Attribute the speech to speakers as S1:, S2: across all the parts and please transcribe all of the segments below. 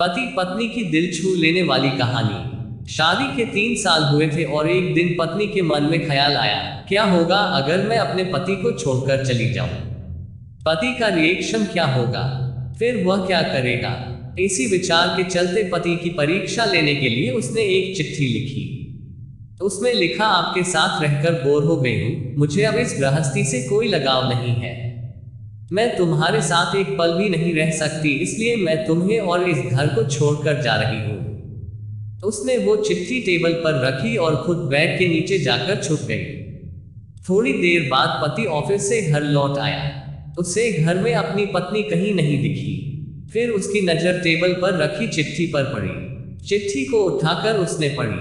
S1: पति पत्नी की दिल छू लेने वाली कहानी। शादी के 3 साल हुए थे और एक दिन पत्नी के मन में ख्याल आया, क्या होगा अगर मैं अपने पति को छोड़कर चली जाऊं? पति का रिएक्शन क्या होगा? फिर वह क्या करेगा? इसी विचार के चलते पति की परीक्षा लेने के लिए उसने एक चिट्ठी लिखी। उसमें लिखा, आपके साथ रहकर बोर हो गई हूं, मुझे अब इस गृहस्थी से कोई लगाव नहीं है। मैं तुम्हारे साथ एक पल भी नहीं रह सकती, इसलिए मैं तुम्हें और इस घर को छोड़कर जा रही हूँ। उसने वो चिट्ठी टेबल पर रखी और खुद बेड के नीचे जाकर छुप गई। थोड़ी देर बाद पति ऑफिस से घर लौट आया। उसे घर में अपनी पत्नी कहीं नहीं दिखी। फिर उसकी नजर टेबल पर रखी चिट्ठी पर पड़ी। चिट्ठी को उठाकर उसने पढ़ी।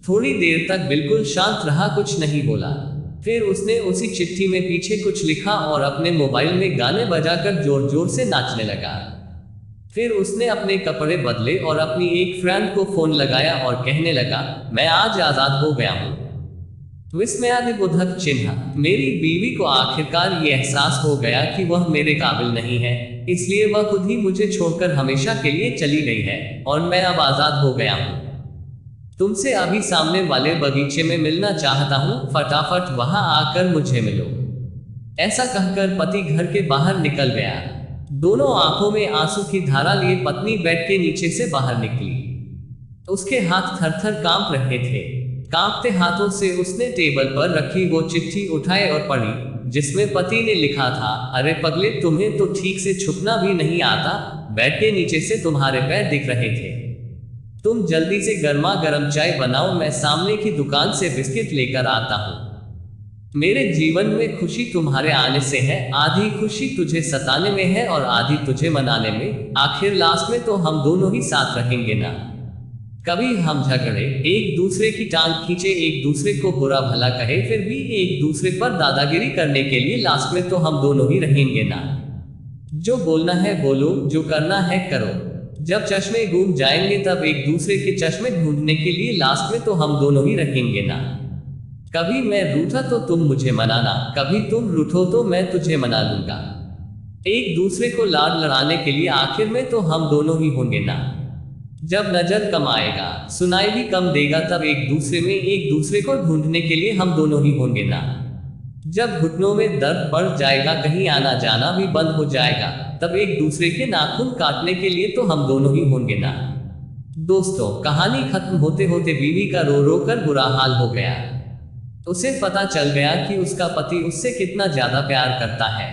S1: थोड़ी देर तक बिल्कुल शांत रहा, कुछ नहीं बोला। फिर उसने उसी चिट्ठी में पीछे कुछ लिखा और अपने मोबाइल में गाने बजाकर जोर जोर से नाचने लगा। फिर उसने अपने कपड़े बदले और अपनी एक फ्रेंड को फोन लगाया और कहने लगा, मैं आज आजाद हो गया हूँ। विस्मयादिबोधक चिन्ह। मेरी बीवी को आखिरकार ये एहसास हो गया कि वह मेरे काबिल नहीं है, इसलिए वह खुद ही मुझे छोड़कर हमेशा के लिए चली गई है और मैं अब आजाद हो गया हूँ। तुमसे अभी सामने वाले बगीचे में मिलना चाहता हूँ, फटाफट वहां आकर मुझे मिलो। ऐसा कहकर पति घर के बाहर निकल गया। दोनों आंखों में आंसू की धारा लिए पत्नी बेड के नीचे से बाहर निकली। उसके हाथ थर थर कांप रहे थे। कांपते हाथों से उसने टेबल पर रखी वो चिट्ठी उठाई और पढ़ी, जिसमें पति ने लिखा था, अरे पगले, तुम्हें तो ठीक से छुपना भी नहीं आता। बेड के नीचे से तुम्हारे पैर दिख रहे थे। तुम जल्दी से गर्मा गर्म चाय बनाओ, मैं सामने की दुकान से बिस्किट लेकर आता हूँ। मेरे जीवन में खुशी तुम्हारे आने से है, आधी खुशी तुझे सताने में है और आधी तुझे मनाने में। आखिर लास्ट में तो हम दोनों ही साथ रहेंगे ना। कभी हम झगड़े, एक दूसरे की टांग खींचे, एक दूसरे को बुरा भला कहे, फिर भी एक दूसरे पर दादागिरी करने के लिए लास्ट में तो हम दोनों ही रहेंगे ना। जो बोलना है बोलो, जो करना है करो। जब चश्मे घूम जाएंगे तब एक दूसरे के चश्मे ढूंढने के लिए लास्ट में तो हम दोनों ही रहेंगे ना। कभी मैं रूठा तो तुम मुझे मनाना, कभी तुम रूठो तो मैं तुझे मना लूंगा। एक दूसरे को लाड लड़ाने के लिए आखिर में तो हम दोनों ही होंगे ना। जब नजर कम आएगा, सुनाई भी कम देगा, तब एक दूसरे में एक दूसरे को ढूंढने के लिए हम दोनों ही होंगे ना। जब घुटनों में दर्द बढ़ जाएगा, कहीं आना जाना भी बंद हो जाएगा, तब एक दूसरे के नाखून काटने के लिए तो हम दोनों ही होंगे ना। दोस्तों, कहानी खत्म होते होते बीवी का रो रो कर बुरा हाल हो गया। उसे पता चल गया कि उसका पति उससे कितना ज्यादा प्यार करता है।